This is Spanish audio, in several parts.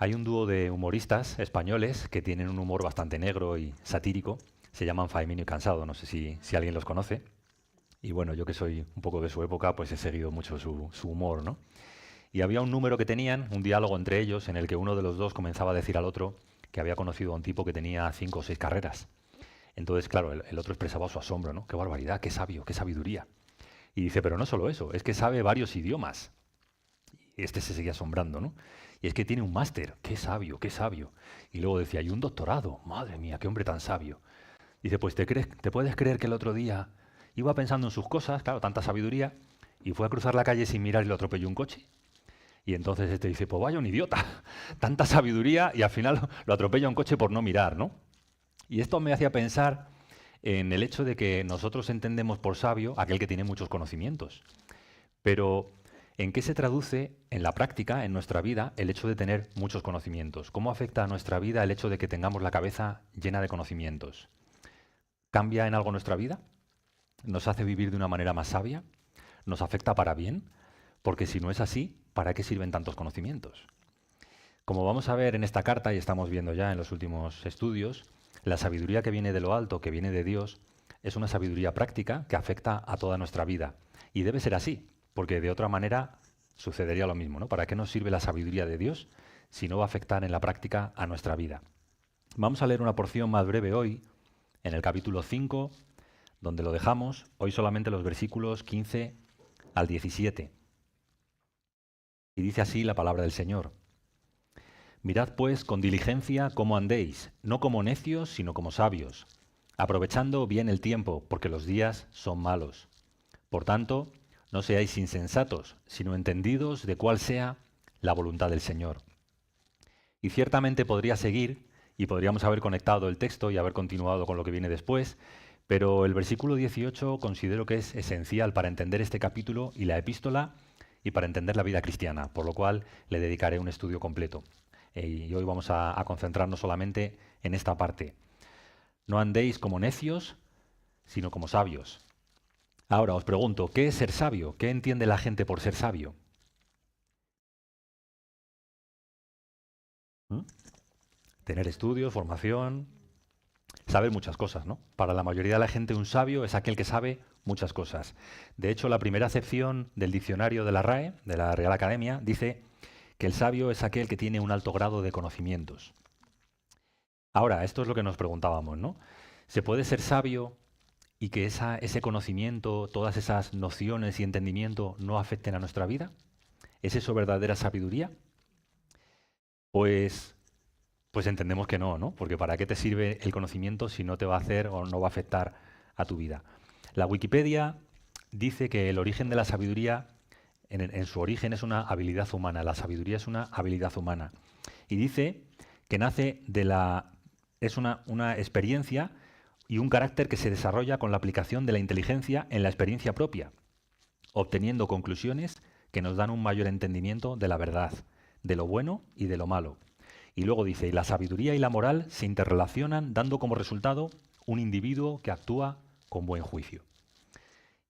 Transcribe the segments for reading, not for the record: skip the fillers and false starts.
Hay un dúo de humoristas españoles que tienen un humor bastante negro y satírico. Se llaman Faemino y Cansado, no sé si alguien los conoce. Y bueno, yo que soy un poco de su época, pues he seguido mucho su humor, ¿no? Y había un número que tenían, un diálogo entre ellos, en el que uno de los dos comenzaba a decir al otro que había conocido a un tipo que tenía 5 o 6 carreras. Entonces, claro, el otro expresaba su asombro, ¿no? ¡Qué barbaridad, qué sabio, qué sabiduría! Y dice, pero no solo eso, es que sabe varios idiomas. Y este se seguía asombrando, ¿no? Y es que tiene un máster, qué sabio, qué sabio. Y luego decía, y un doctorado, madre mía, qué hombre tan sabio. Dice, pues te puedes creer que el otro día iba pensando en sus cosas, claro, tanta sabiduría, y fue a cruzar la calle sin mirar y lo atropelló un coche. Y entonces este dice, pues vaya un idiota, tanta sabiduría y al final lo atropella un coche por no mirar, ¿no? Y esto me hacía pensar en el hecho de que nosotros entendemos por sabio aquel que tiene muchos conocimientos. Pero, ¿en qué se traduce en la práctica, en nuestra vida, el hecho de tener muchos conocimientos? ¿Cómo afecta a nuestra vida el hecho de que tengamos la cabeza llena de conocimientos? ¿Cambia en algo nuestra vida? ¿Nos hace vivir de una manera más sabia? ¿Nos afecta para bien? Porque si no es así, ¿para qué sirven tantos conocimientos? Como vamos a ver en esta carta, y estamos viendo ya en los últimos estudios, la sabiduría que viene de lo alto, que viene de Dios, es una sabiduría práctica que afecta a toda nuestra vida. Y debe ser así, porque de otra manera sucedería lo mismo, ¿no? ¿Para qué nos sirve la sabiduría de Dios si no va a afectar en la práctica a nuestra vida? Vamos a leer una porción más breve hoy, en el capítulo 5, donde lo dejamos, hoy solamente los versículos 15 al 17. Y dice así la palabra del Señor. Mirad pues con diligencia cómo andéis, no como necios, sino como sabios, aprovechando bien el tiempo, porque los días son malos. Por tanto, no seáis insensatos, sino entendidos de cuál sea la voluntad del Señor. Y ciertamente podría seguir, y podríamos haber conectado el texto y haber continuado con lo que viene después, pero el versículo 18 considero que es esencial para entender este capítulo y la epístola y para entender la vida cristiana, por lo cual le dedicaré un estudio completo. Y hoy vamos a concentrarnos solamente en esta parte. No andéis como necios, sino como sabios. Ahora os pregunto, ¿qué es ser sabio? ¿Qué entiende la gente por ser sabio? ¿Mm? Tener estudios, formación, saber muchas cosas, ¿no? Para la mayoría de la gente un sabio es aquel que sabe muchas cosas. De hecho, la primera acepción del diccionario de la RAE, de la Real Academia, dice que el sabio es aquel que tiene un alto grado de conocimientos. Ahora, esto es lo que nos preguntábamos, ¿no? ¿Se puede ser sabio y que ese conocimiento, todas esas nociones y entendimiento no afecten a nuestra vida? ¿Es eso verdadera sabiduría? Pues, pues entendemos que no, ¿no? Porque ¿para qué te sirve el conocimiento si no te va a hacer o no va a afectar a tu vida? La Wikipedia dice que el origen de la sabiduría, en su origen, es una habilidad humana. La sabiduría es una habilidad humana. Y dice que nace es una experiencia y un carácter que se desarrolla con la aplicación de la inteligencia en la experiencia propia, obteniendo conclusiones que nos dan un mayor entendimiento de la verdad, de lo bueno y de lo malo. Y luego dice, y la sabiduría y la moral se interrelacionan dando como resultado un individuo que actúa con buen juicio.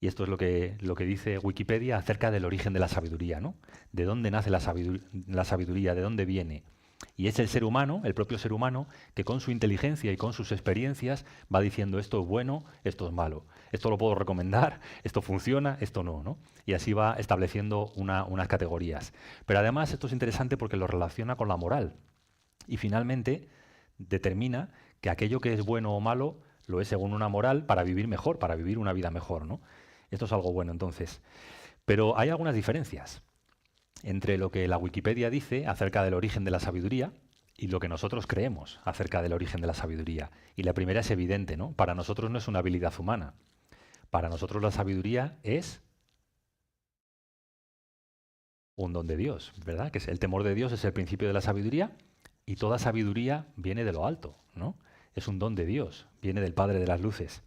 Y esto es lo que dice Wikipedia acerca del origen de la sabiduría, ¿no? ¿De dónde nace la sabiduría? ¿De dónde viene? Y es el ser humano, el propio ser humano, que con su inteligencia y con sus experiencias va diciendo esto es bueno, esto es malo, esto lo puedo recomendar, esto funciona, esto no, ¿no? Y así va estableciendo unas categorías. Pero además esto es interesante porque lo relaciona con la moral. Y finalmente determina que aquello que es bueno o malo lo es según una moral para vivir mejor, para vivir una vida mejor, ¿no? Esto es algo bueno entonces. Pero hay algunas diferencias entre lo que la Wikipedia dice acerca del origen de la sabiduría y lo que nosotros creemos acerca del origen de la sabiduría. Y la primera es evidente, ¿no? Para nosotros no es una habilidad humana. Para nosotros la sabiduría es un don de Dios, ¿verdad? Que es el temor de Dios es el principio de la sabiduría y toda sabiduría viene de lo alto, ¿no? Es un don de Dios, viene del Padre de las Luces.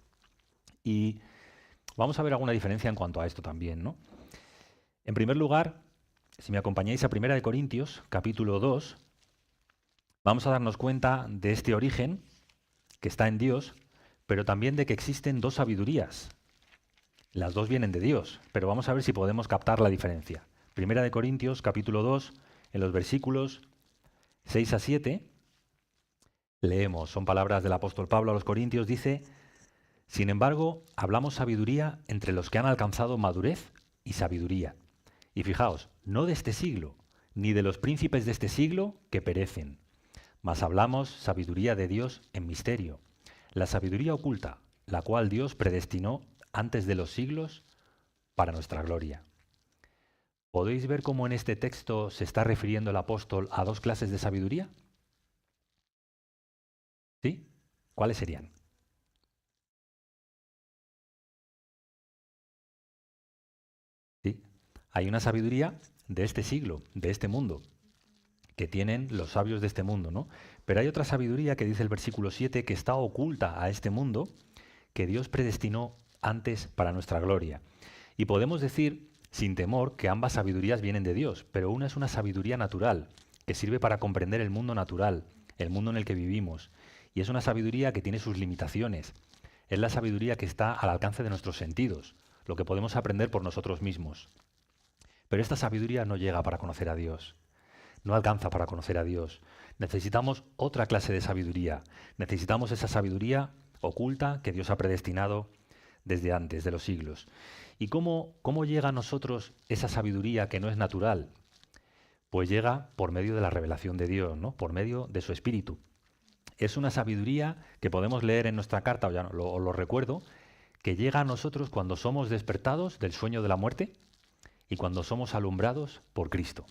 Y vamos a ver alguna diferencia en cuanto a esto también, ¿no? En primer lugar, si me acompañáis a 1 Corintios, capítulo 2, vamos a darnos cuenta de este origen que está en Dios, pero también de que existen dos sabidurías. Las dos vienen de Dios, pero vamos a ver si podemos captar la diferencia. 1 Corintios, capítulo 2, en los versículos 6 a 7, leemos, son palabras del apóstol Pablo a los Corintios, dice: sin embargo, hablamos sabiduría entre los que han alcanzado madurez y sabiduría. Y fijaos, no de este siglo, ni de los príncipes de este siglo que perecen, mas hablamos sabiduría de Dios en misterio, la sabiduría oculta, la cual Dios predestinó antes de los siglos para nuestra gloria. ¿Podéis ver cómo en este texto se está refiriendo el apóstol a dos clases de sabiduría? ¿Sí? ¿Cuáles serían? ¿Sí? Hay una sabiduría de este siglo, de este mundo, que tienen los sabios de este mundo, ¿no? Pero hay otra sabiduría que dice el versículo 7 que está oculta a este mundo, que Dios predestinó antes para nuestra gloria. Y podemos decir, sin temor, que ambas sabidurías vienen de Dios, pero una es una sabiduría natural, que sirve para comprender el mundo natural, el mundo en el que vivimos, y es una sabiduría que tiene sus limitaciones. Es la sabiduría que está al alcance de nuestros sentidos, lo que podemos aprender por nosotros mismos. Pero esta sabiduría no llega para conocer a Dios. No alcanza para conocer a Dios. Necesitamos otra clase de sabiduría. Necesitamos esa sabiduría oculta que Dios ha predestinado desde antes de los siglos. ¿Y cómo llega a nosotros esa sabiduría que no es natural? Pues llega por medio de la revelación de Dios, ¿no? Por medio de su Espíritu. Es una sabiduría que podemos leer en nuestra carta, os lo recuerdo, que llega a nosotros cuando somos despertados del sueño de la muerte y cuando somos alumbrados por Cristo.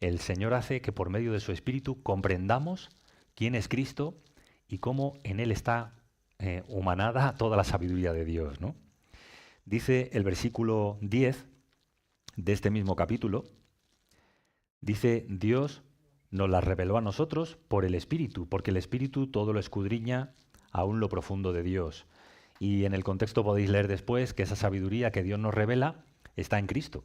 El Señor hace que por medio de su Espíritu comprendamos quién es Cristo y cómo en Él está humanada toda la sabiduría de Dios, ¿no? Dice el versículo 10 de este mismo capítulo, dice: Dios nos la reveló a nosotros por el Espíritu, porque el Espíritu todo lo escudriña aún lo profundo de Dios. Y en el contexto podéis leer después que esa sabiduría que Dios nos revela está en Cristo.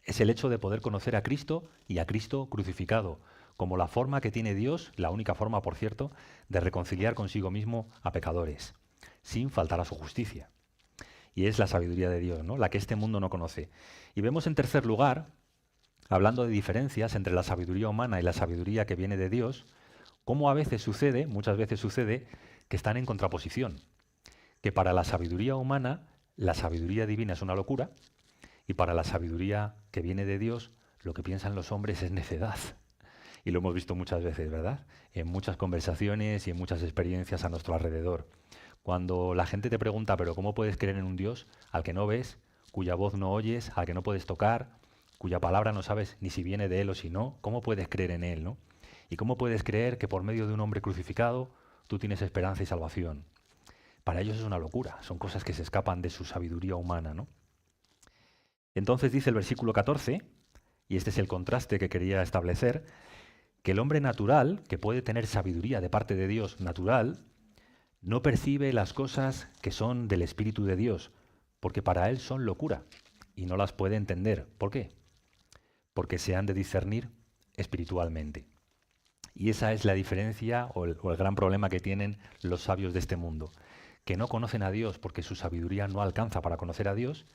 Es el hecho de poder conocer a Cristo y a Cristo crucificado, como la forma que tiene Dios, la única forma, por cierto, de reconciliar consigo mismo a pecadores, sin faltar a su justicia. Y es la sabiduría de Dios, ¿no? La que este mundo no conoce. Y vemos en tercer lugar, hablando de diferencias entre la sabiduría humana y la sabiduría que viene de Dios, cómo a veces sucede, muchas veces sucede, que están en contraposición. Que para la sabiduría humana, la sabiduría divina es una locura, y para la sabiduría que viene de Dios, lo que piensan los hombres es necedad. Y lo hemos visto muchas veces, ¿verdad? En muchas conversaciones y en muchas experiencias a nuestro alrededor. Cuando la gente te pregunta, ¿pero cómo puedes creer en un Dios al que no ves, cuya voz no oyes, al que no puedes tocar, cuya palabra no sabes ni si viene de Él o si no? ¿Cómo puedes creer en Él, no? ¿Y cómo puedes creer que por medio de un hombre crucificado tú tienes esperanza y salvación? Para ellos es una locura, son cosas que se escapan de su sabiduría humana, ¿no? Entonces dice el versículo 14, y este es el contraste que quería establecer, que el hombre natural, que puede tener sabiduría de parte de Dios natural, no percibe las cosas que son del Espíritu de Dios, porque para él son locura y no las puede entender. ¿Por qué? Porque se han de discernir espiritualmente. Y esa es la diferencia o el gran problema que tienen los sabios de este mundo, que no conocen a Dios porque su sabiduría no alcanza para conocer a Dios,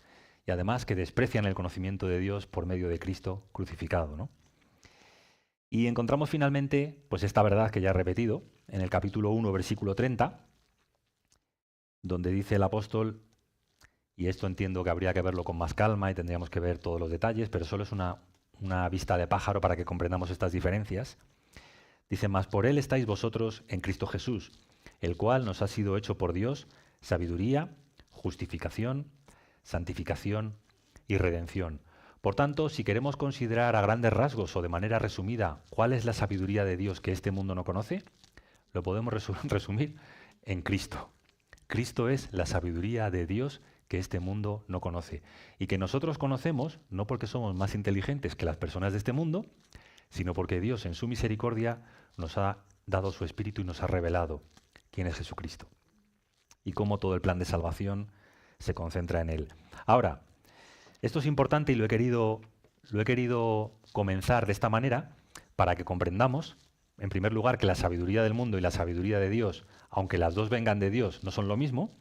y además que desprecian el conocimiento de Dios por medio de Cristo crucificado, ¿no? Y encontramos finalmente, pues esta verdad que ya he repetido, en el capítulo 1, versículo 30, donde dice el apóstol, y esto entiendo que habría que verlo con más calma y tendríamos que ver todos los detalles, pero solo es una vista de pájaro para que comprendamos estas diferencias. Dice: mas por él estáis vosotros en Cristo Jesús, el cual nos ha sido hecho por Dios sabiduría, justificación, santificación y redención. Por tanto, si queremos considerar a grandes rasgos o de manera resumida cuál es la sabiduría de Dios que este mundo no conoce, lo podemos resumir en Cristo. Cristo es la sabiduría de Dios que este mundo no conoce y que nosotros conocemos no porque somos más inteligentes que las personas de este mundo, sino porque Dios en su misericordia nos ha dado su Espíritu y nos ha revelado quién es Jesucristo y cómo todo el plan de salvación se concentra en Él. Ahora, esto es importante y lo he querido comenzar de esta manera para que comprendamos, en primer lugar, que la sabiduría del mundo y la sabiduría de Dios, aunque las dos vengan de Dios, no son lo mismo.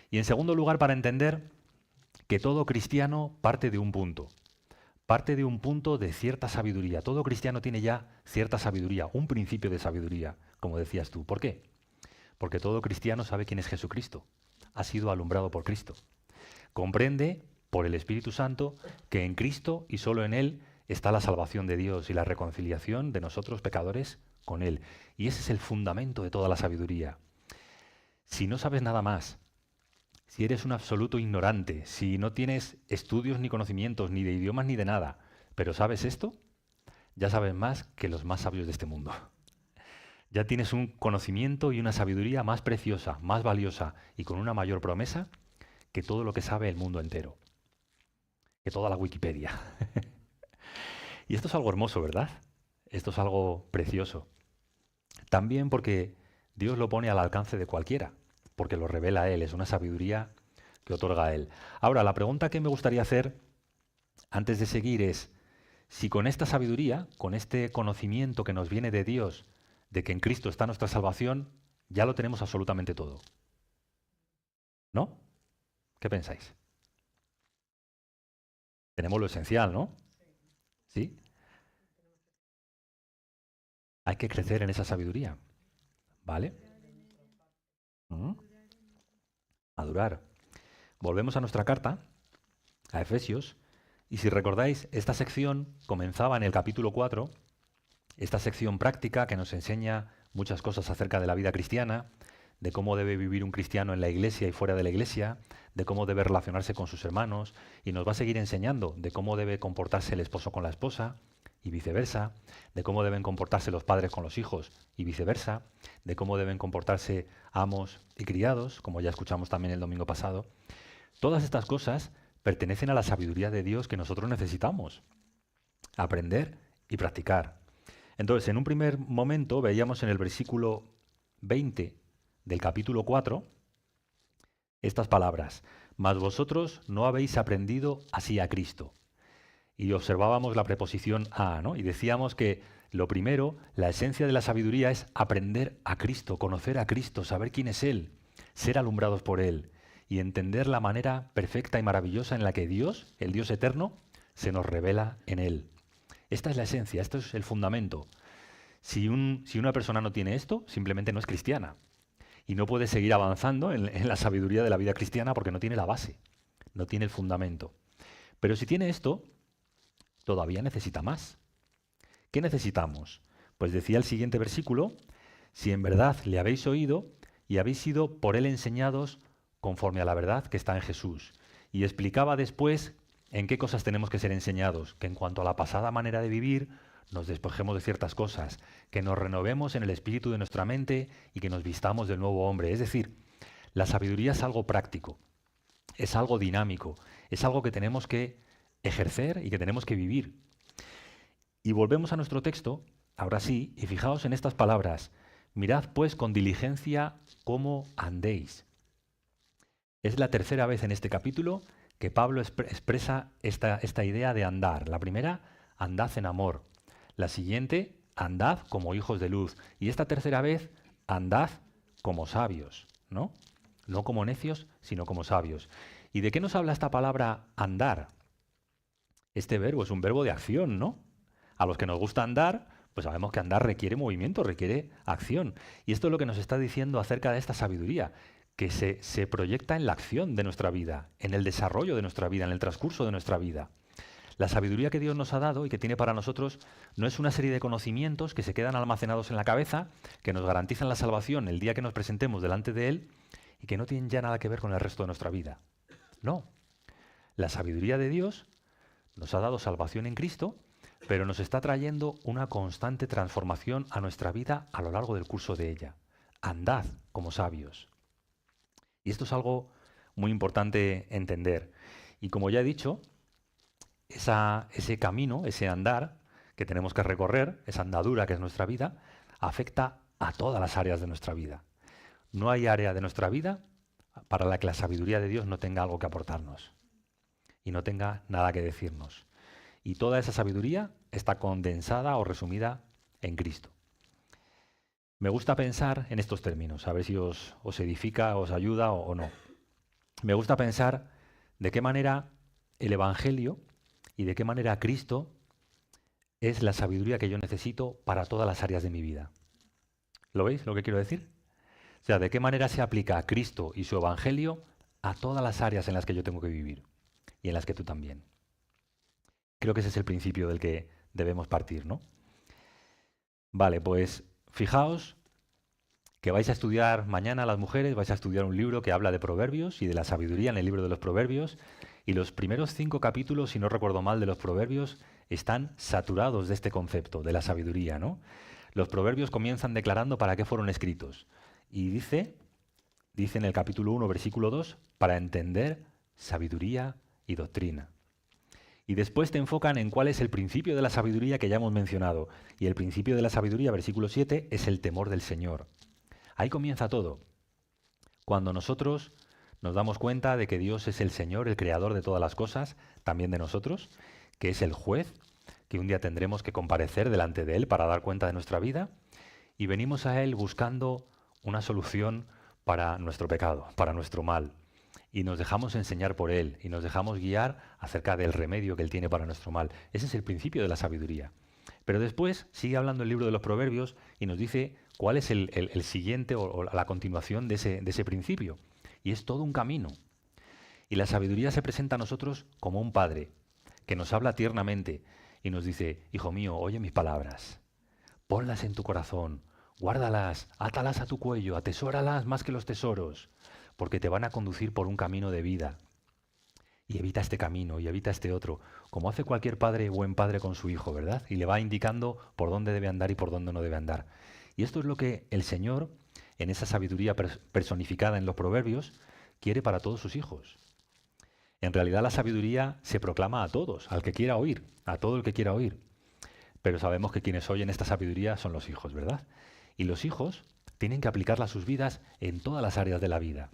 Y en segundo lugar, para entender que todo cristiano parte de un punto. parte de un punto de cierta sabiduría. Todo cristiano tiene ya cierta sabiduría, un principio de sabiduría, como decías tú. ¿Por qué? Porque todo cristiano sabe quién es Jesucristo. Ha sido alumbrado por Cristo. Comprende, por el Espíritu Santo, que en Cristo y solo en Él está la salvación de Dios y la reconciliación de nosotros pecadores con Él. Y ese es el fundamento de toda la sabiduría. Si no sabes nada más, si eres un absoluto ignorante, si no tienes estudios ni conocimientos, ni de idiomas ni de nada, pero sabes esto, ya sabes más que los más sabios de este mundo. Ya tienes un conocimiento y una sabiduría más preciosa, más valiosa y con una mayor promesa que todo lo que sabe el mundo entero, que toda la Wikipedia. Y esto es algo hermoso, ¿verdad? Esto es algo precioso. También porque Dios lo pone al alcance de cualquiera, porque lo revela a Él, es una sabiduría que otorga a Él. Ahora, la pregunta que me gustaría hacer antes de seguir es, si con esta sabiduría, con este conocimiento que nos viene de Dios, de que en Cristo está nuestra salvación, ya lo tenemos absolutamente todo. ¿No? ¿Qué pensáis? Tenemos lo esencial, ¿no? ¿Sí? Hay que crecer en esa sabiduría, ¿vale? Mm. Madurar. Volvemos a nuestra carta, a Efesios, y si recordáis, esta sección comenzaba en el capítulo 4, esta sección práctica que nos enseña muchas cosas acerca de la vida cristiana, de cómo debe vivir un cristiano en la iglesia y fuera de la iglesia, de cómo debe relacionarse con sus hermanos, y nos va a seguir enseñando de cómo debe comportarse el esposo con la esposa, y viceversa, de cómo deben comportarse los padres con los hijos, y viceversa, de cómo deben comportarse amos y criados, como ya escuchamos también el domingo pasado. Todas estas cosas pertenecen a la sabiduría de Dios que nosotros necesitamos aprender y practicar. Entonces, en un primer momento veíamos en el versículo 20 del capítulo 4 estas palabras: mas vosotros no habéis aprendido así a Cristo. Y observábamos la preposición a, ¿no? Y decíamos que lo primero, la esencia de la sabiduría es aprender a Cristo, conocer a Cristo, saber quién es Él, ser alumbrados por Él y entender la manera perfecta y maravillosa en la que Dios, el Dios eterno, se nos revela en Él. Esta es la esencia, esto es el fundamento. Si una persona no tiene esto, simplemente no es cristiana. Y no puede seguir avanzando en la sabiduría de la vida cristiana porque no tiene la base, no tiene el fundamento. Pero si tiene esto, todavía necesita más. ¿Qué necesitamos? Pues decía el siguiente versículo: si en verdad le habéis oído y habéis sido por él enseñados conforme a la verdad que está en Jesús. Y explicaba después en qué cosas tenemos que ser enseñados, que en cuanto a la pasada manera de vivir, nos despojemos de ciertas cosas, que nos renovemos en el espíritu de nuestra mente y que nos vistamos del nuevo hombre. Es decir, la sabiduría es algo práctico, es algo dinámico, es algo que tenemos que ejercer y que tenemos que vivir. Y volvemos a nuestro texto, ahora sí, y fijaos en estas palabras: mirad pues con diligencia cómo andéis. Es la tercera vez en este capítulo que Pablo expresa esta idea de andar. La primera, andad en amor. La siguiente, andad como hijos de luz. Y esta tercera vez, andad como sabios, ¿no? No como necios, sino como sabios. ¿Y de qué nos habla esta palabra andar? Este verbo es un verbo de acción, ¿no? A los que nos gusta andar, pues sabemos que andar requiere movimiento, requiere acción. Y esto es lo que nos está diciendo acerca de esta sabiduría, que se proyecta en la acción de nuestra vida, en el desarrollo de nuestra vida, en el transcurso de nuestra vida. La sabiduría que Dios nos ha dado y que tiene para nosotros no es una serie de conocimientos que se quedan almacenados en la cabeza, que nos garantizan la salvación el día que nos presentemos delante de Él y que no tienen ya nada que ver con el resto de nuestra vida. No. La sabiduría de Dios nos ha dado salvación en Cristo, pero nos está trayendo una constante transformación a nuestra vida a lo largo del curso de ella. Andad como sabios. Y esto es algo muy importante entender. Y como ya he dicho, ese camino, ese andar que tenemos que recorrer, esa andadura que es nuestra vida, afecta a todas las áreas de nuestra vida. No hay área de nuestra vida para la que la sabiduría de Dios no tenga algo que aportarnos y no tenga nada que decirnos. Y toda esa sabiduría está condensada o resumida en Cristo. Me gusta pensar en estos términos, a ver si os edifica, os ayuda o no. Me gusta pensar de qué manera el Evangelio y de qué manera Cristo es la sabiduría que yo necesito para todas las áreas de mi vida. ¿Lo veis lo que quiero decir? O sea, de qué manera se aplica Cristo y su Evangelio a todas las áreas en las que yo tengo que vivir y en las que tú también. Creo que ese es el principio del que debemos partir, ¿no? Vale, pues fijaos que vais a estudiar mañana las mujeres, vais a estudiar un libro que habla de proverbios y de la sabiduría en el libro de los proverbios, y los primeros 5 capítulos, si no recuerdo mal, de los proverbios están saturados de este concepto, de la sabiduría, ¿no? Los proverbios comienzan declarando para qué fueron escritos. Y dice en el capítulo 1, versículo 2, para entender sabiduría y doctrina. Y después te enfocan en cuál es el principio de la sabiduría que ya hemos mencionado. Y el principio de la sabiduría, versículo 7, es el temor del Señor. Ahí comienza todo. Cuando nosotros nos damos cuenta de que Dios es el Señor, el creador de todas las cosas, también de nosotros, que es el juez, que un día tendremos que comparecer delante de Él para dar cuenta de nuestra vida, y venimos a Él buscando una solución para nuestro pecado, para nuestro mal. Y nos dejamos enseñar por Él y nos dejamos guiar acerca del remedio que Él tiene para nuestro mal. Ese es el principio de la sabiduría. Pero después sigue hablando el libro de los Proverbios y nos dice cuál es el siguiente o la continuación de ese principio. Y es todo un camino. Y la sabiduría se presenta a nosotros como un padre que nos habla tiernamente y nos dice, hijo mío, oye mis palabras, ponlas en tu corazón, guárdalas, átalas a tu cuello, atesóralas más que los tesoros, porque te van a conducir por un camino de vida. Y evita este camino y evita este otro, como hace cualquier padre, buen padre con su hijo, ¿verdad? Y le va indicando por dónde debe andar y por dónde no debe andar. Y esto es lo que el Señor, en esa sabiduría personificada en los proverbios, quiere para todos sus hijos. En realidad la sabiduría se proclama a todos, al que quiera oír, a todo el que quiera oír. Pero sabemos que quienes oyen esta sabiduría son los hijos, ¿verdad? Y los hijos tienen que aplicarla a sus vidas en todas las áreas de la vida.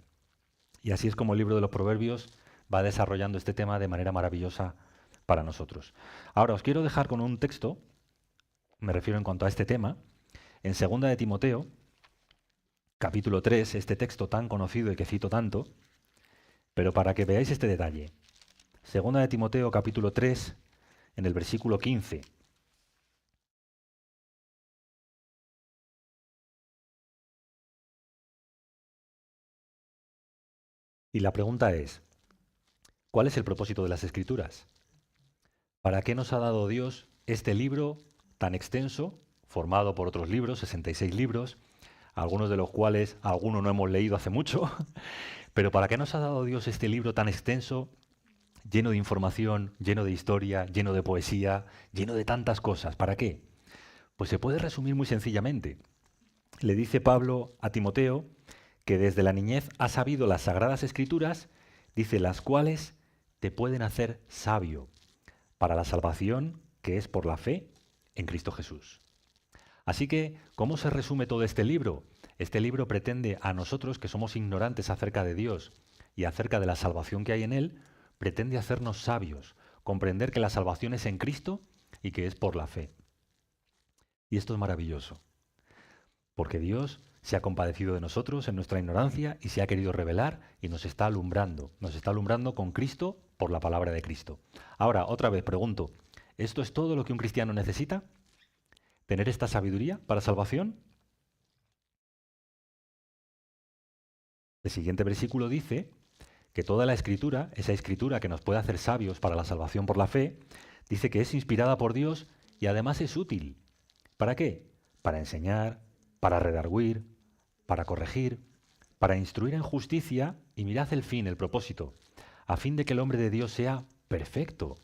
Y así es como el libro de los Proverbios va desarrollando este tema de manera maravillosa para nosotros. Ahora os quiero dejar con un texto, me refiero en cuanto a este tema, en 2 de Timoteo, capítulo 3, este texto tan conocido y que cito tanto, pero para que veáis este detalle. 2 de Timoteo, capítulo 3, en el versículo 15. Y la pregunta es, ¿cuál es el propósito de las Escrituras? ¿Para qué nos ha dado Dios este libro tan extenso, formado por otros libros, 66 libros, algunos de los cuales algunos no hemos leído hace mucho? Pero ¿para qué nos ha dado Dios este libro tan extenso, lleno de información, lleno de historia, lleno de poesía, lleno de tantas cosas? ¿Para qué? Pues se puede resumir muy sencillamente. Le dice Pablo a Timoteo que desde la niñez ha sabido las sagradas escrituras, dice, las cuales te pueden hacer sabio para la salvación que es por la fe en Cristo Jesús. Así que, ¿cómo se resume todo este libro? Este libro pretende a nosotros, que somos ignorantes acerca de Dios y acerca de la salvación que hay en Él, pretende hacernos sabios, comprender que la salvación es en Cristo y que es por la fe. Y esto es maravilloso, porque Dios se ha compadecido de nosotros en nuestra ignorancia y se ha querido revelar y nos está alumbrando con Cristo por la palabra de Cristo. Ahora, otra vez pregunto, ¿esto es todo lo que un cristiano necesita? ¿Tener esta sabiduría para salvación? El siguiente versículo dice que toda la escritura, esa escritura que nos puede hacer sabios para la salvación por la fe, dice que es inspirada por Dios y además es útil. ¿Para qué? Para enseñar, para redarguir, para corregir, para instruir en justicia, y mirad el fin, el propósito, a fin de que el hombre de Dios sea perfecto.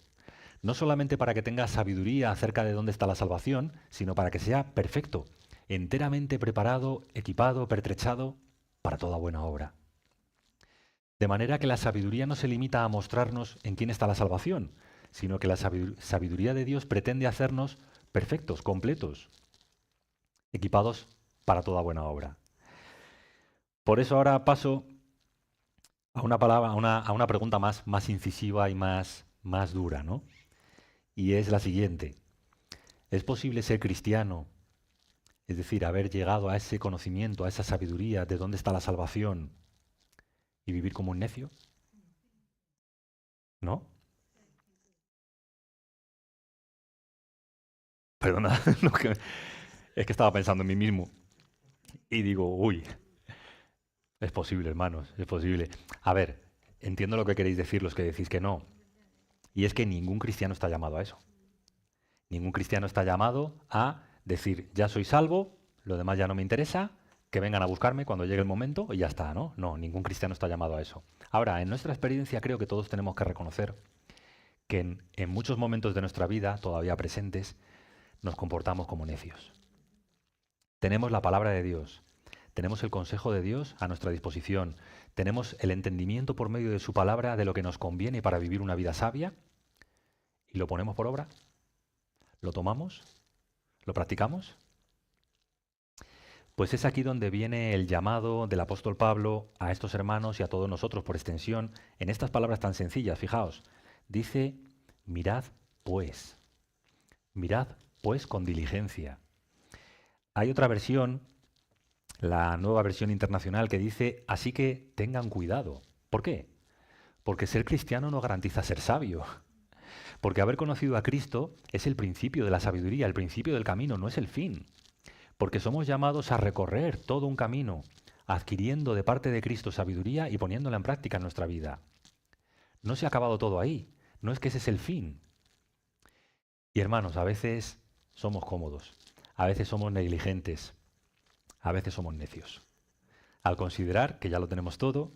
No solamente para que tenga sabiduría acerca de dónde está la salvación, sino para que sea perfecto, enteramente preparado, equipado, pertrechado para toda buena obra. De manera que la sabiduría no se limita a mostrarnos en quién está la salvación, sino que la sabiduría de Dios pretende hacernos perfectos, completos, equipados para toda buena obra. Por eso ahora paso a una palabra, a una pregunta más incisiva y más dura, ¿no? Y es la siguiente. ¿Es posible ser cristiano, es decir, haber llegado a ese conocimiento, a esa sabiduría de dónde está la salvación y vivir como un necio? ¿No? Perdona, es que estaba pensando en mí mismo y digo, uy, es posible, hermanos, es posible. A ver, entiendo lo que queréis decir los que decís que no, y es que ningún cristiano está llamado a eso. Ningún cristiano está llamado a decir, ya soy salvo, lo demás ya no me interesa, que vengan a buscarme cuando llegue el momento y ya está, ¿no? No, ningún cristiano está llamado a eso. Ahora, en nuestra experiencia creo que todos tenemos que reconocer que en muchos momentos de nuestra vida, todavía presentes, nos comportamos como necios. Tenemos la palabra de Dios, tenemos el consejo de Dios a nuestra disposición, tenemos el entendimiento por medio de su palabra de lo que nos conviene para vivir una vida sabia y lo ponemos por obra, lo tomamos, lo practicamos. Pues es aquí donde viene el llamado del apóstol Pablo a estos hermanos y a todos nosotros por extensión, en estas palabras tan sencillas, fijaos, dice, pues, mirad pues con diligencia. Hay otra versión, la Nueva Versión Internacional, que dice, así que tengan cuidado. ¿Por qué? Porque ser cristiano no garantiza ser sabio. Porque haber conocido a Cristo es el principio de la sabiduría, el principio del camino, no es el fin. Porque somos llamados a recorrer todo un camino, adquiriendo de parte de Cristo sabiduría y poniéndola en práctica en nuestra vida. No se ha acabado todo ahí, no es que ese es el fin. Y hermanos, a veces somos cómodos, a veces somos negligentes, a veces somos necios, al considerar que ya lo tenemos todo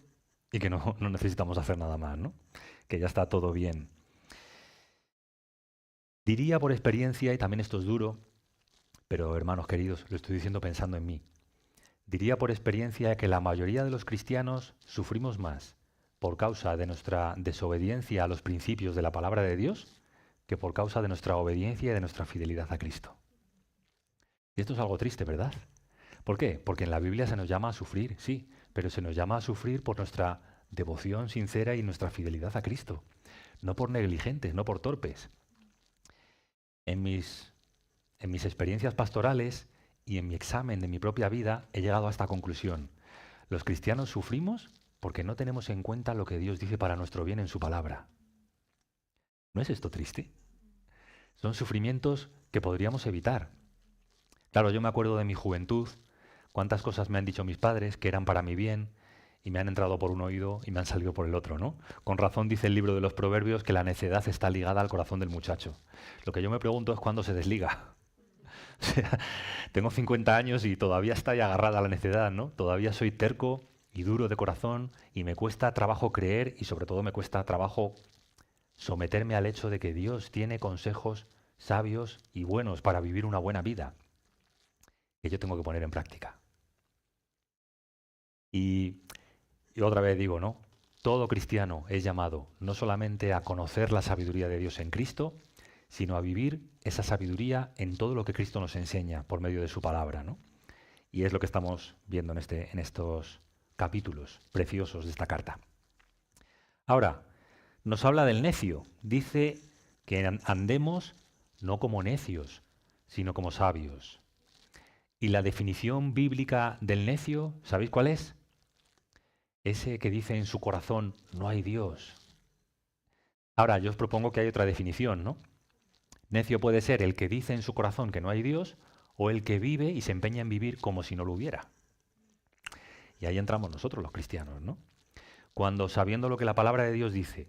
y que no necesitamos hacer nada más, ¿no? Que ya está todo bien. Diría por experiencia, y también esto es duro, pero hermanos queridos, lo estoy diciendo pensando en mí, diría por experiencia que la mayoría de los cristianos sufrimos más por causa de nuestra desobediencia a los principios de la palabra de Dios que por causa de nuestra obediencia y de nuestra fidelidad a Cristo. Y esto es algo triste, ¿verdad? ¿Por qué? Porque en la Biblia se nos llama a sufrir, sí, pero se nos llama a sufrir por nuestra devoción sincera y nuestra fidelidad a Cristo, no por negligentes, no por torpes. En mis experiencias pastorales y en mi examen de mi propia vida he llegado a esta conclusión. Los cristianos sufrimos porque no tenemos en cuenta lo que Dios dice para nuestro bien en su palabra. ¿No es esto triste? Son sufrimientos que podríamos evitar. Claro, yo me acuerdo de mi juventud, cuántas cosas me han dicho mis padres que eran para mi bien y me han entrado por un oído y me han salido por el otro, ¿no? Con razón dice el libro de los Proverbios que la necedad está ligada al corazón del muchacho. Lo que yo me pregunto es cuándo se desliga. O sea, tengo 50 años y todavía está ahí agarrada a la necedad, ¿no? Todavía soy terco y duro de corazón y me cuesta trabajo creer y sobre todo me cuesta trabajo someterme al hecho de que Dios tiene consejos sabios y buenos para vivir una buena vida que yo tengo que poner en práctica. Y otra vez digo, ¿no? Todo cristiano es llamado no solamente a conocer la sabiduría de Dios en Cristo, sino a vivir esa sabiduría en todo lo que Cristo nos enseña por medio de su palabra, ¿no? Y es lo que estamos viendo en estos capítulos preciosos de esta carta. Ahora, nos habla del necio. Dice que andemos no como necios, sino como sabios. Y la definición bíblica del necio, ¿sabéis cuál es? Ese que dice en su corazón, no hay Dios. Ahora, yo os propongo que hay otra definición, ¿no? Necio puede ser el que dice en su corazón que no hay Dios o el que vive y se empeña en vivir como si no lo hubiera. Y ahí entramos nosotros los cristianos, ¿no? Cuando sabiendo lo que la palabra de Dios dice,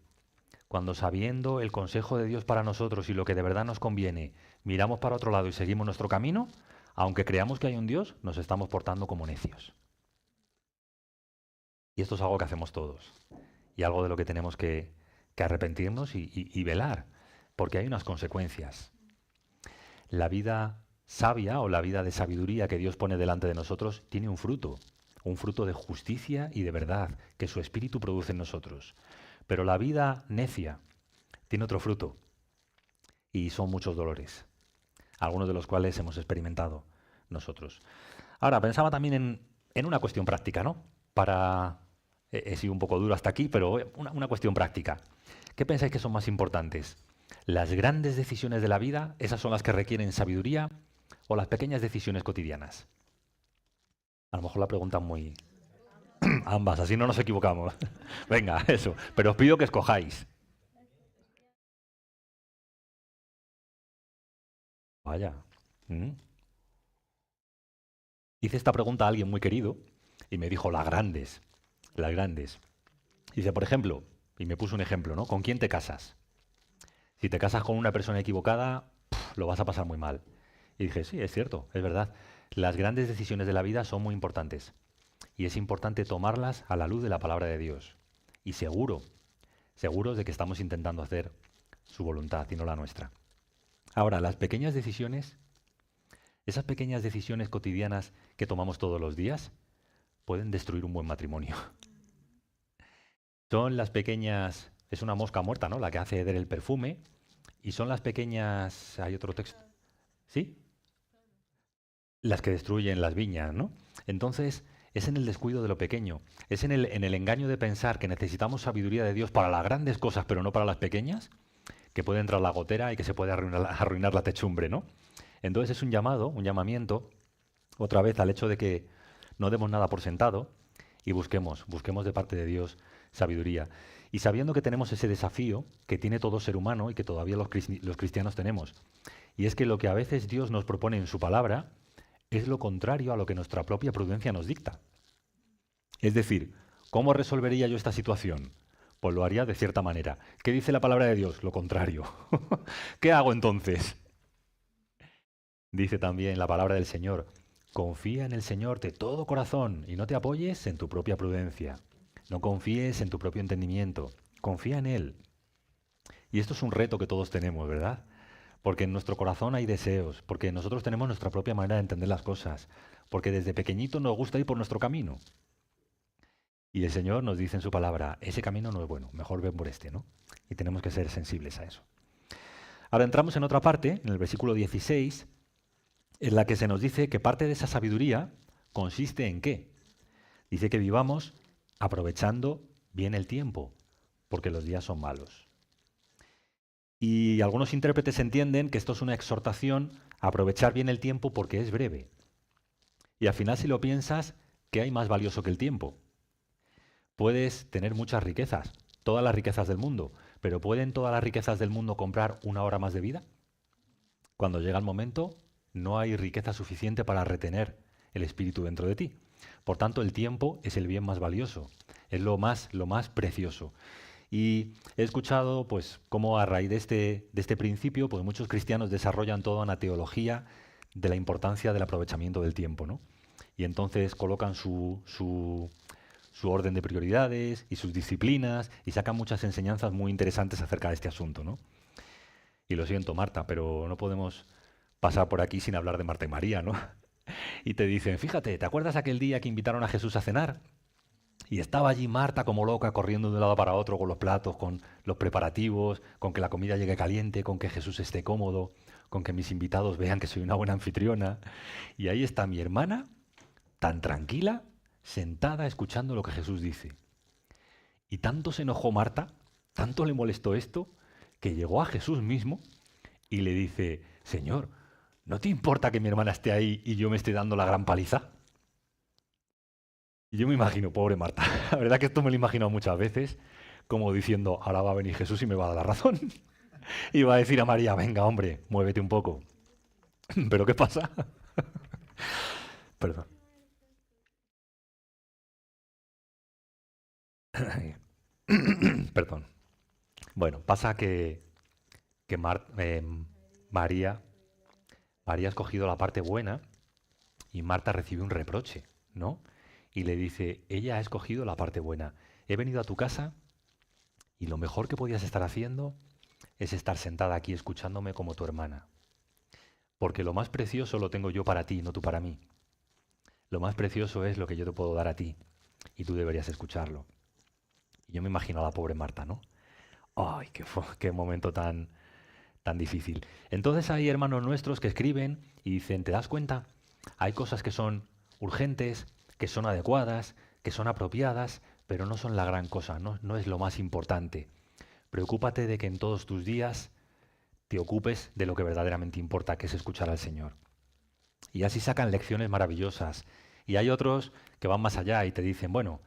cuando sabiendo el consejo de Dios para nosotros y lo que de verdad nos conviene, miramos para otro lado y seguimos nuestro camino, aunque creamos que hay un Dios, nos estamos portando como necios. Y esto es algo que hacemos todos y algo de lo que tenemos que arrepentirnos y velar, porque hay unas consecuencias. La vida sabia o la vida de sabiduría que Dios pone delante de nosotros tiene un fruto de justicia y de verdad que su Espíritu produce en nosotros. Pero la vida necia tiene otro fruto y son muchos dolores, algunos de los cuales hemos experimentado nosotros. Ahora, pensaba también en una cuestión práctica, ¿no? He sido un poco duro hasta aquí, pero una cuestión práctica. ¿Qué pensáis que son más importantes? ¿Las grandes decisiones de la vida, esas son las que requieren sabiduría, o las pequeñas decisiones cotidianas? A lo mejor la pregunta muy... Ambas, así no nos equivocamos. Venga, eso. Pero os pido que escojáis. Vaya. ¿Mm? Hice esta pregunta a alguien muy querido y me dijo las grandes, las grandes. Dice, por ejemplo, y me puso un ejemplo, ¿no? ¿Con quién te casas? Si te casas con una persona equivocada, lo vas a pasar muy mal. Y dije, sí, es cierto, es verdad. Las grandes decisiones de la vida son muy importantes y es importante tomarlas a la luz de la palabra de Dios. Y seguros de que estamos intentando hacer su voluntad y no la nuestra. Ahora, las pequeñas decisiones, esas pequeñas decisiones cotidianas que tomamos todos los días, pueden destruir un buen matrimonio. Son las pequeñas, es una mosca muerta, ¿no? La que hace hervir el perfume. Y son las pequeñas, hay otro texto, ¿sí? Las que destruyen las viñas, ¿no? Entonces, es en el descuido de lo pequeño, es en el engaño de pensar que necesitamos sabiduría de Dios para las grandes cosas, pero no para las pequeñas, que puede entrar la gotera y que se puede arruinar la techumbre, ¿no? Entonces es un llamado, un llamamiento, otra vez al hecho de que no demos nada por sentado y busquemos de parte de Dios sabiduría. Y sabiendo que tenemos ese desafío que tiene todo ser humano y que todavía los cristianos tenemos, y es que lo que a veces Dios nos propone en su palabra es lo contrario a lo que nuestra propia prudencia nos dicta. Es decir, ¿cómo resolvería yo esta situación? Pues lo haría de cierta manera. ¿Qué dice la palabra de Dios? Lo contrario. ¿Qué hago entonces? Dice también la palabra del Señor, confía en el Señor de todo corazón y no te apoyes en tu propia prudencia. No confíes en tu propio entendimiento, confía en Él. Y esto es un reto que todos tenemos, ¿verdad? Porque en nuestro corazón hay deseos, porque nosotros tenemos nuestra propia manera de entender las cosas, porque desde pequeñito nos gusta ir por nuestro camino. Y el Señor nos dice en su palabra, ese camino no es bueno, mejor ven por este, ¿no? Y tenemos que ser sensibles a eso. Ahora entramos en otra parte, en el versículo 16, en la que se nos dice que parte de esa sabiduría consiste en qué. Dice que vivamos aprovechando bien el tiempo, porque los días son malos. Y algunos intérpretes entienden que esto es una exhortación a aprovechar bien el tiempo porque es breve. Y al final, si lo piensas, ¿qué hay más valioso que el tiempo? Puedes tener muchas riquezas, todas las riquezas del mundo, pero ¿pueden todas las riquezas del mundo comprar una hora más de vida? Cuando llega el momento, no hay riqueza suficiente para retener el espíritu dentro de ti. Por tanto, el tiempo es el bien más valioso, es lo más precioso. Y he escuchado, pues, cómo a raíz de este principio, pues muchos cristianos desarrollan toda una teología de la importancia del aprovechamiento del tiempo, ¿no? Y entonces colocan su orden de prioridades y sus disciplinas y sacan muchas enseñanzas muy interesantes acerca de este asunto, ¿no? Y lo siento, Marta, pero no podemos pasar por aquí sin hablar de Marta y María, ¿no? Y te dicen, fíjate, ¿te acuerdas aquel día que invitaron a Jesús a cenar? Y estaba allí Marta como loca, corriendo de un lado para otro con los platos, con los preparativos, con que la comida llegue caliente, con que Jesús esté cómodo, con que mis invitados vean que soy una buena anfitriona. Y ahí está mi hermana, tan tranquila, sentada escuchando lo que Jesús dice. Y tanto se enojó Marta, tanto le molestó esto, que llegó a Jesús mismo y le dice, Señor, ¿no te importa que mi hermana esté ahí y yo me esté dando la gran paliza? Y yo me imagino, pobre Marta, la verdad que esto me lo he imaginado muchas veces, como diciendo, ahora va a venir Jesús y me va a dar la razón. Y va a decir a María, venga hombre, muévete un poco. ¿Pero qué pasa? Perdón. Perdón. Bueno, pasa que María, María ha escogido la parte buena y Marta recibe un reproche, ¿no? Y le dice, ella ha escogido la parte buena. He venido a tu casa y lo mejor que podías estar haciendo es estar sentada aquí escuchándome como tu hermana. Porque lo más precioso lo tengo yo para ti, no tú para mí. Lo más precioso es lo que yo te puedo dar a ti y tú deberías escucharlo. Y yo me imagino a la pobre Marta, ¿no? ¡Ay, qué momento tan difícil! Entonces hay hermanos nuestros que escriben y dicen, ¿te das cuenta? Hay cosas que son urgentes, que son adecuadas, que son apropiadas, pero no son la gran cosa, no es lo más importante. Preocúpate de que en todos tus días te ocupes de lo que verdaderamente importa, que es escuchar al Señor. Y así sacan lecciones maravillosas. Y hay otros que van más allá y te dicen, bueno,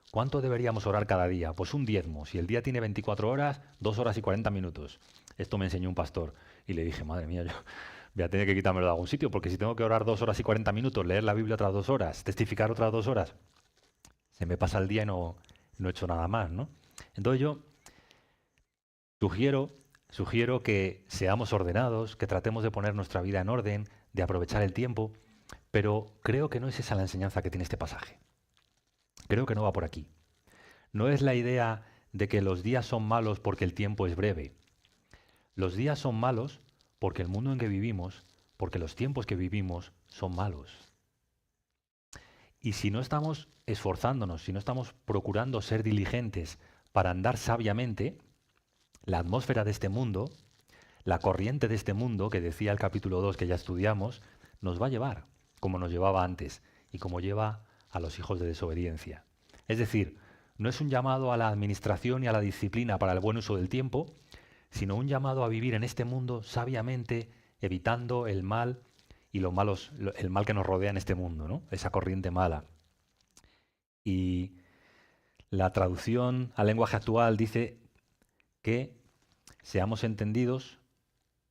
¿cuánto deberíamos orar cada día? Pues un diezmo. Si el día tiene 24 horas, 2 horas y 40 minutos. Esto me enseñó un pastor. Y le dije, madre mía, voy a tener que quitármelo de algún sitio, porque si tengo que orar 2 horas y 40 minutos, leer la Biblia otras 2 horas, testificar otras 2 horas, se me pasa el día y no he hecho nada más, ¿no? Entonces yo sugiero que seamos ordenados, que tratemos de poner nuestra vida en orden, de aprovechar el tiempo, pero creo que no es esa la enseñanza que tiene este pasaje. Creo que no va por aquí. No es la idea de que los días son malos porque el tiempo es breve. Los días son malos porque el mundo en que vivimos, porque los tiempos que vivimos son malos. Y si no estamos esforzándonos, si no estamos procurando ser diligentes para andar sabiamente, la atmósfera de este mundo, la corriente de este mundo, que decía el capítulo 2 que ya estudiamos, nos va a llevar, como nos llevaba antes y como lleva a los hijos de desobediencia. Es decir, no es un llamado a la administración y a la disciplina para el buen uso del tiempo, sino un llamado a vivir en este mundo sabiamente, evitando el mal y el mal que nos rodea en este mundo, ¿no? Esa corriente mala. Y la traducción al lenguaje actual dice que seamos entendidos,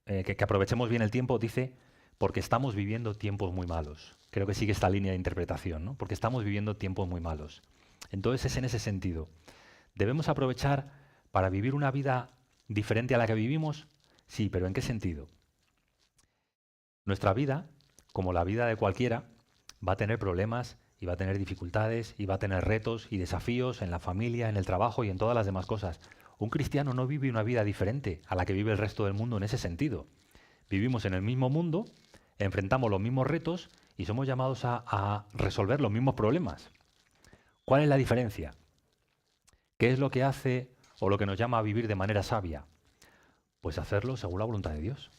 que aprovechemos bien el tiempo, dice, porque estamos viviendo tiempos muy malos. Creo que sigue esta línea de interpretación, ¿no? Porque estamos viviendo tiempos muy malos. Entonces es en ese sentido. ¿Debemos aprovechar para vivir una vida diferente a la que vivimos? Sí, pero ¿en qué sentido? Nuestra vida, como la vida de cualquiera, va a tener problemas y va a tener dificultades y va a tener retos y desafíos en la familia, en el trabajo y en todas las demás cosas. Un cristiano no vive una vida diferente a la que vive el resto del mundo en ese sentido. Vivimos en el mismo mundo, enfrentamos los mismos retos y somos llamados a resolver los mismos problemas. ¿Cuál es la diferencia? ¿Qué es lo que hace o lo que nos llama a vivir de manera sabia? Pues hacerlo según la voluntad de Dios.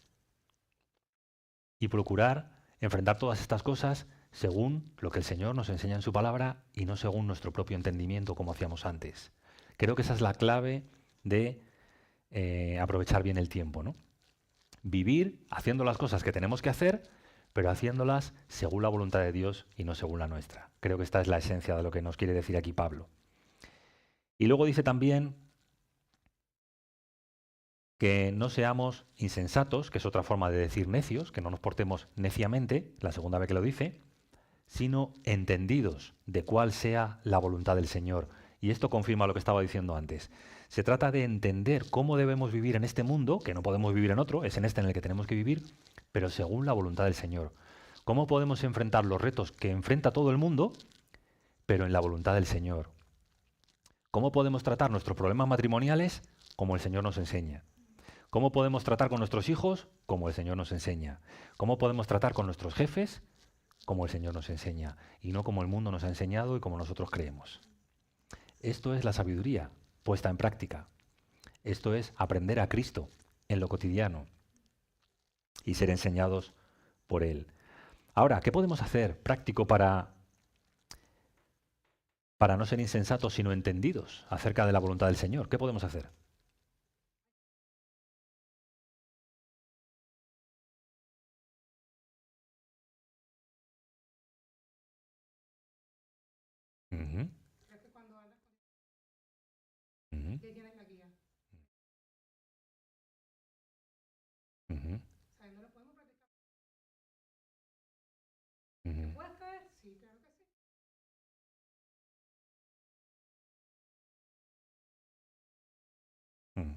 Y procurar enfrentar todas estas cosas según lo que el Señor nos enseña en su palabra y no según nuestro propio entendimiento como hacíamos antes. Creo que esa es la clave de aprovechar bien el tiempo, ¿no? Vivir haciendo las cosas que tenemos que hacer, pero haciéndolas según la voluntad de Dios y no según la nuestra. Creo que esta es la esencia de lo que nos quiere decir aquí Pablo. Y luego dice también que no seamos insensatos, que es otra forma de decir necios, que no nos portemos neciamente, la segunda vez que lo dice, sino entendidos de cuál sea la voluntad del Señor. Y esto confirma lo que estaba diciendo antes. Se trata de entender cómo debemos vivir en este mundo, que no podemos vivir en otro, es en este en el que tenemos que vivir, pero según la voluntad del Señor. ¿Cómo podemos enfrentar los retos que enfrenta todo el mundo, pero en la voluntad del Señor? ¿Cómo podemos tratar nuestros problemas matrimoniales como el Señor nos enseña? ¿Cómo podemos tratar con nuestros hijos como el Señor nos enseña? ¿Cómo podemos tratar con nuestros jefes como el Señor nos enseña? Y no como el mundo nos ha enseñado y como nosotros creemos. Esto es la sabiduría puesta en práctica. Esto es aprender a Cristo en lo cotidiano y ser enseñados por Él. Ahora, ¿qué podemos hacer práctico para no ser insensatos sino entendidos acerca de la voluntad del Señor? ¿Qué podemos hacer? Ujú, ujú, ujú, ujú. Mm.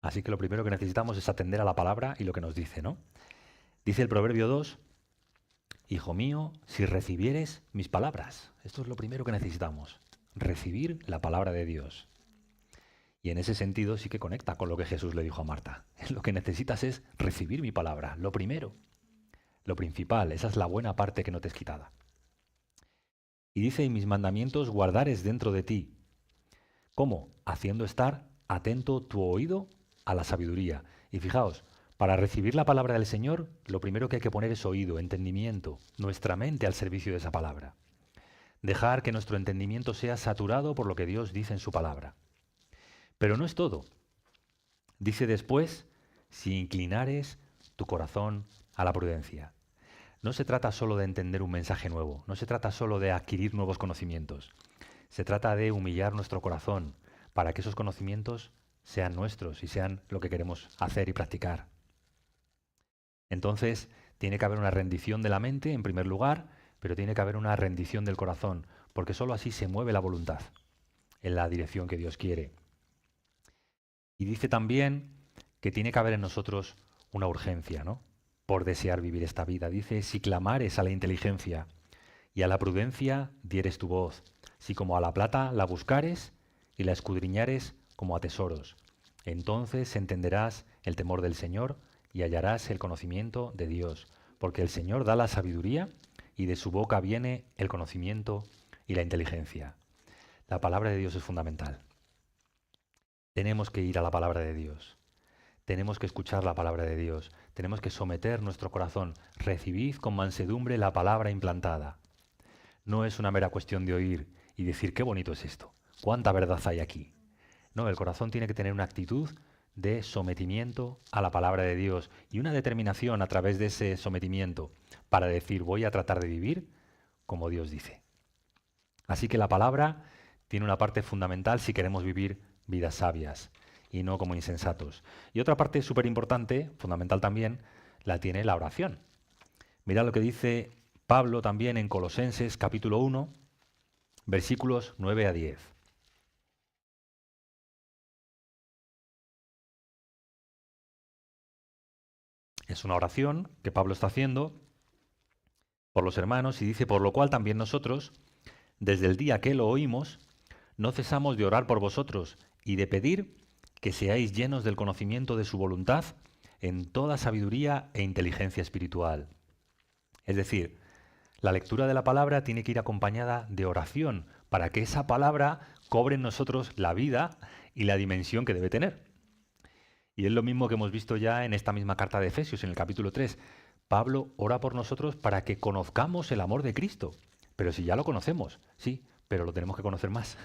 Así que lo primero que necesitamos es atender a la palabra y lo que nos dice, ¿no? Dice el Proverbio 2, Hijo mío, si recibieres mis palabras. Esto es lo primero que necesitamos, recibir la palabra de Dios. Y en ese sentido sí que conecta con lo que Jesús le dijo a Marta. Lo que necesitas es recibir mi palabra, lo primero, lo principal, esa es la buena parte que no te es quitada. Y dice, y mis mandamientos guardares dentro de ti. ¿Cómo? Haciendo estar atento tu oído a la sabiduría. Y fijaos, para recibir la palabra del Señor, lo primero que hay que poner es oído, entendimiento, nuestra mente al servicio de esa palabra. Dejar que nuestro entendimiento sea saturado por lo que Dios dice en su palabra. Pero no es todo. Dice después, si inclinares tu corazón a la prudencia. No se trata solo de entender un mensaje nuevo, no se trata solo de adquirir nuevos conocimientos. Se trata de humillar nuestro corazón para que esos conocimientos sean nuestros y sean lo que queremos hacer y practicar. Entonces, tiene que haber una rendición de la mente, en primer lugar, pero tiene que haber una rendición del corazón, porque sólo así se mueve la voluntad en la dirección que Dios quiere. Y dice también que tiene que haber en nosotros una urgencia, ¿no? Por desear vivir esta vida. Dice, si clamares a la inteligencia y a la prudencia dieres tu voz, si como a la plata la buscares y la escudriñares como a tesoros, entonces entenderás el temor del Señor y hallarás el conocimiento de Dios, porque el Señor da la sabiduría y de su boca viene el conocimiento y la inteligencia. La palabra de Dios es fundamental. Tenemos que ir a la palabra de Dios. Tenemos que escuchar la palabra de Dios. Tenemos que someter nuestro corazón. Recibid con mansedumbre la palabra implantada. No es una mera cuestión de oír y decir qué bonito es esto, cuánta verdad hay aquí. No, el corazón tiene que tener una actitud de sometimiento a la palabra de Dios y una determinación a través de ese sometimiento para decir voy a tratar de vivir como Dios dice. Así que la palabra tiene una parte fundamental si queremos vivir vidas sabias y no como insensatos. Y otra parte súper importante, fundamental también, la tiene la oración. Mira lo que dice Pablo también en Colosenses capítulo 1, versículos 9 a 10. Es una oración que Pablo está haciendo por los hermanos y dice, por lo cual también nosotros, desde el día que lo oímos, no cesamos de orar por vosotros y de pedir que seáis llenos del conocimiento de su voluntad en toda sabiduría e inteligencia espiritual. Es decir, la lectura de la palabra tiene que ir acompañada de oración para que esa palabra cobre en nosotros la vida y la dimensión que debe tener. Y es lo mismo que hemos visto ya en esta misma carta de Efesios, en el capítulo 3. Pablo ora por nosotros para que conozcamos el amor de Cristo. Pero si ya lo conocemos, sí, pero lo tenemos que conocer más.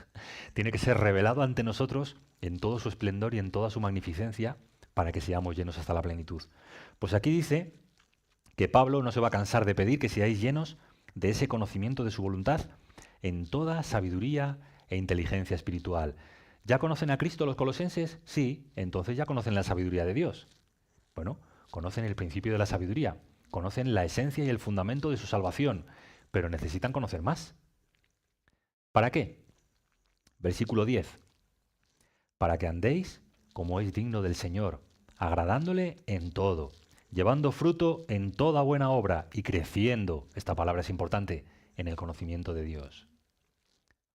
Tiene que ser revelado ante nosotros en todo su esplendor y en toda su magnificencia para que seamos llenos hasta la plenitud. Pues aquí dice que Pablo no se va a cansar de pedir que seáis llenos de ese conocimiento de su voluntad en toda sabiduría e inteligencia espiritual. ¿Ya conocen a Cristo los colosenses? Sí, entonces ya conocen la sabiduría de Dios. Bueno, conocen el principio de la sabiduría, conocen la esencia y el fundamento de su salvación, pero necesitan conocer más. ¿Para qué? Versículo 10. Para que andéis como es digno del Señor, agradándole en todo, llevando fruto en toda buena obra y creciendo, esta palabra es importante, en el conocimiento de Dios.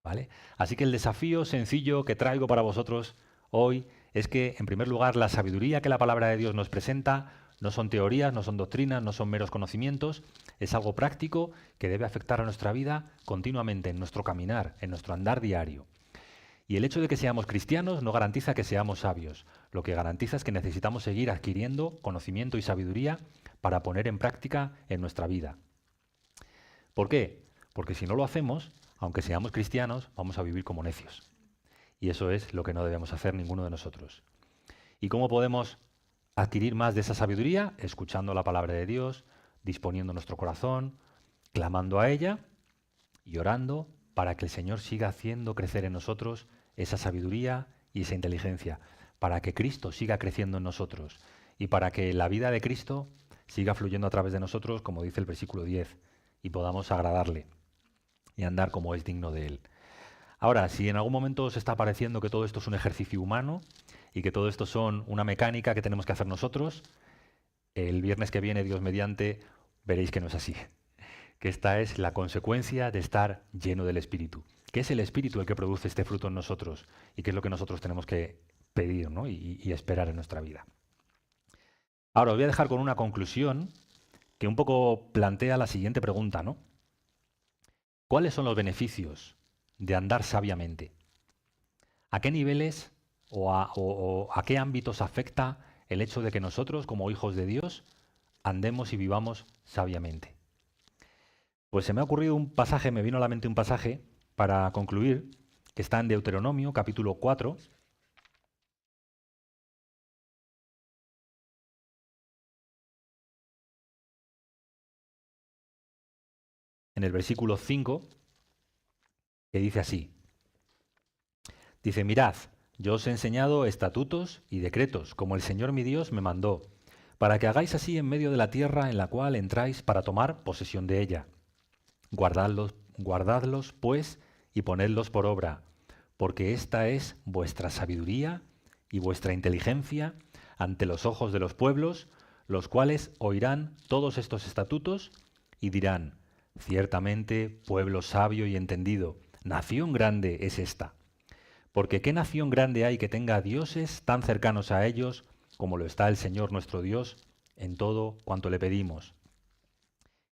¿Vale? Así que el desafío sencillo que traigo para vosotros hoy es que, en primer lugar, la sabiduría que la palabra de Dios nos presenta no son teorías, no son doctrinas, no son meros conocimientos, es algo práctico que debe afectar a nuestra vida continuamente, en nuestro caminar, en nuestro andar diario. Y el hecho de que seamos cristianos no garantiza que seamos sabios. Lo que garantiza es que necesitamos seguir adquiriendo conocimiento y sabiduría para poner en práctica en nuestra vida. ¿Por qué? Porque si no lo hacemos, aunque seamos cristianos, vamos a vivir como necios. Y eso es lo que no debemos hacer ninguno de nosotros. ¿Y cómo podemos adquirir más de esa sabiduría? Escuchando la palabra de Dios, disponiendo nuestro corazón, clamando a ella y orando para que el Señor siga haciendo crecer en nosotros esa sabiduría y esa inteligencia, para que Cristo siga creciendo en nosotros y para que la vida de Cristo siga fluyendo a través de nosotros, como dice el versículo 10, y podamos agradarle y andar como es digno de Él. Ahora, si en algún momento os está pareciendo que todo esto es un ejercicio humano y que todo esto son una mecánica que tenemos que hacer nosotros, el viernes que viene, Dios mediante, veréis que no es así. Que esta es la consecuencia de estar lleno del Espíritu. Que es el Espíritu el que produce este fruto en nosotros y que es lo que nosotros tenemos que pedir, ¿no? y esperar en nuestra vida. Ahora os voy a dejar con una conclusión que un poco plantea la siguiente pregunta, ¿no? ¿Cuáles son los beneficios de andar sabiamente? ¿A qué niveles o a qué ámbitos afecta el hecho de que nosotros, como hijos de Dios, andemos y vivamos sabiamente? Pues se me ha ocurrido un pasaje, me vino a la mente un pasaje para concluir, que está en Deuteronomio, capítulo 4, en el versículo 5, que dice así. Dice, mirad, yo os he enseñado estatutos y decretos, como el Señor mi Dios me mandó, para que hagáis así en medio de la tierra en la cual entráis para tomar posesión de ella. Guardadlos, pues, y ponedlos por obra, porque esta es vuestra sabiduría y vuestra inteligencia ante los ojos de los pueblos, los cuales oirán todos estos estatutos y dirán, ciertamente, pueblo sabio y entendido, nación grande es esta. Porque ¿qué nación grande hay que tenga dioses tan cercanos a ellos como lo está el Señor nuestro Dios en todo cuanto le pedimos?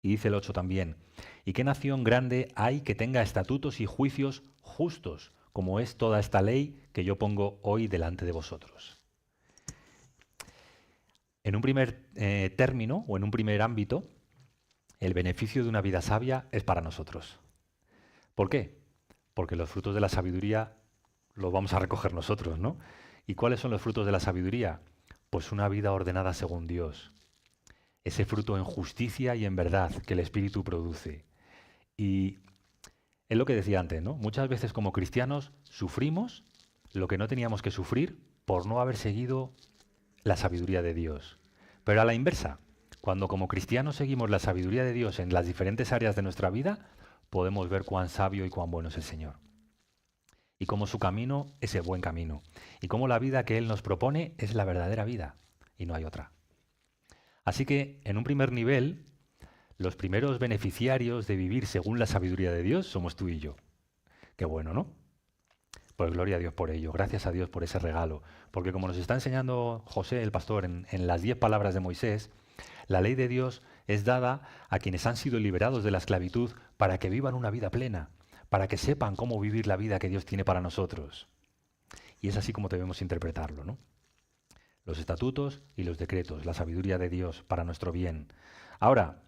Y dice el 8 también, ¿y qué nación grande hay que tenga estatutos y juicios justos, como es toda esta ley que yo pongo hoy delante de vosotros? En un primer término o en un primer ámbito, el beneficio de una vida sabia es para nosotros. ¿Por qué? Porque los frutos de la sabiduría los vamos a recoger nosotros, ¿no? ¿Y cuáles son los frutos de la sabiduría? Pues una vida ordenada según Dios. Ese fruto en justicia y en verdad que el Espíritu produce. Y es lo que decía antes, ¿no? Muchas veces como cristianos sufrimos lo que no teníamos que sufrir por no haber seguido la sabiduría de Dios. Pero a la inversa, cuando como cristianos seguimos la sabiduría de Dios en las diferentes áreas de nuestra vida, podemos ver cuán sabio y cuán bueno es el Señor. Y cómo su camino es el buen camino. Y cómo la vida que Él nos propone es la verdadera vida. Y no hay otra. Así que, en un primer nivel, los primeros beneficiarios de vivir según la sabiduría de Dios somos tú y yo. Qué bueno, ¿no? Pues gloria a Dios por ello. Gracias a Dios por ese regalo. Porque como nos está enseñando José, el pastor, en las 10 palabras de Moisés, la ley de Dios es dada a quienes han sido liberados de la esclavitud para que vivan una vida plena, para que sepan cómo vivir la vida que Dios tiene para nosotros. Y es así como debemos interpretarlo, ¿no? Los estatutos y los decretos, la sabiduría de Dios para nuestro bien. Ahora,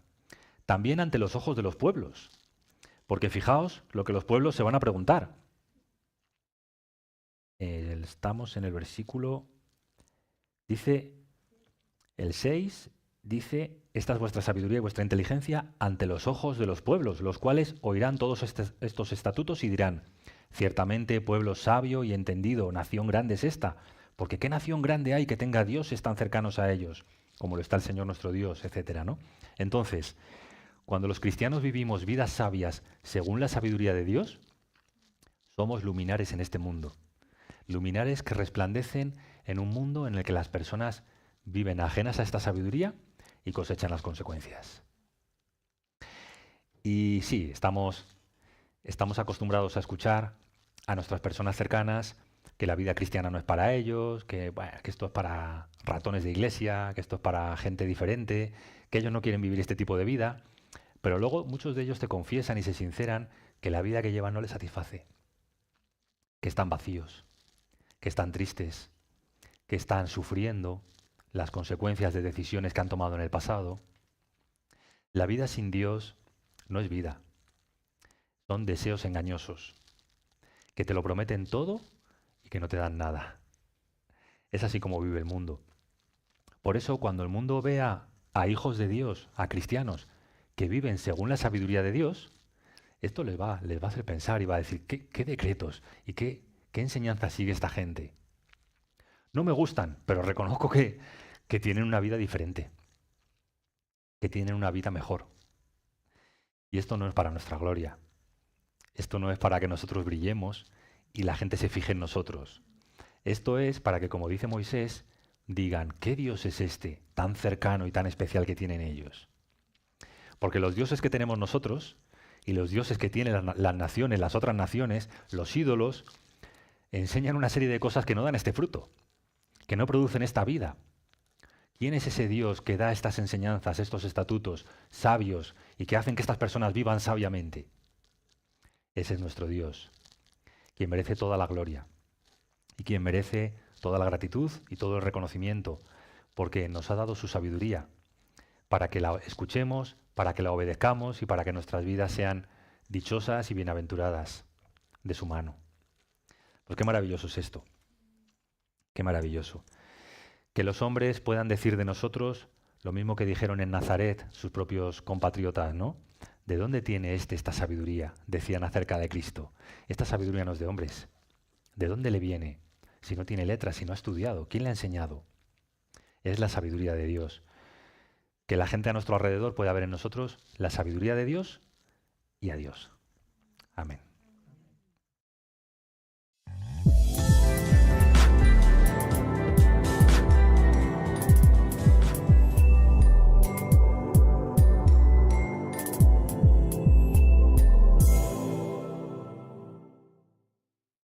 también ante los ojos de los pueblos, porque fijaos lo que los pueblos se van a preguntar. Estamos en el versículo, dice, el 6, dice, esta es vuestra sabiduría y vuestra inteligencia ante los ojos de los pueblos, los cuales oirán todos estos estatutos y dirán, ciertamente pueblo sabio y entendido, nación grande es esta, porque ¿qué nación grande hay que tenga dioses tan cercanos a ellos, como lo está el Señor nuestro Dios, etcétera, ¿no? Entonces, cuando los cristianos vivimos vidas sabias según la sabiduría de Dios, somos luminares en este mundo. Luminares que resplandecen en un mundo en el que las personas viven ajenas a esta sabiduría y cosechan las consecuencias. Y sí, estamos acostumbrados a escuchar a nuestras personas cercanas que la vida cristiana no es para ellos, que esto es para ratones de iglesia, que esto es para gente diferente, que ellos no quieren vivir este tipo de vida, pero luego muchos de ellos te confiesan y se sinceran que la vida que llevan no les satisface, que están vacíos, que están tristes, que están sufriendo las consecuencias de decisiones que han tomado en el pasado. La vida sin Dios no es vida, son deseos engañosos, que te lo prometen todo y que no te dan nada. Es así como vive el mundo. Por eso cuando el mundo vea a hijos de Dios, a cristianos, que viven según la sabiduría de Dios, esto les va a hacer pensar y va a decir, ¿qué decretos y qué enseñanza sigue esta gente? No me gustan, pero reconozco que tienen una vida diferente, que tienen una vida mejor. Y esto no es para nuestra gloria. Esto no es para que nosotros brillemos y la gente se fije en nosotros. Esto es para que, como dice Moisés, digan, ¿qué Dios es este tan cercano y tan especial que tienen ellos? Porque los dioses que tenemos nosotros y los dioses que tienen las naciones, las otras naciones, los ídolos, enseñan una serie de cosas que no dan este fruto, que no producen esta vida. ¿Quién es ese Dios que da estas enseñanzas, estos estatutos sabios y que hacen que estas personas vivan sabiamente? Ese es nuestro Dios, quien merece toda la gloria y quien merece toda la gratitud y todo el reconocimiento, porque nos ha dado su sabiduría para que la escuchemos, para que la obedezcamos y para que nuestras vidas sean dichosas y bienaventuradas de su mano. Pues qué maravilloso es esto, qué maravilloso. Que los hombres puedan decir de nosotros lo mismo que dijeron en Nazaret sus propios compatriotas, ¿no? ¿De dónde tiene esta sabiduría? Decían acerca de Cristo. Esta sabiduría no es de hombres. ¿De dónde le viene? Si no tiene letras, si no ha estudiado, ¿quién le ha enseñado? Es la sabiduría de Dios. Que la gente a nuestro alrededor pueda ver en nosotros la sabiduría de Dios y a Dios. Amén.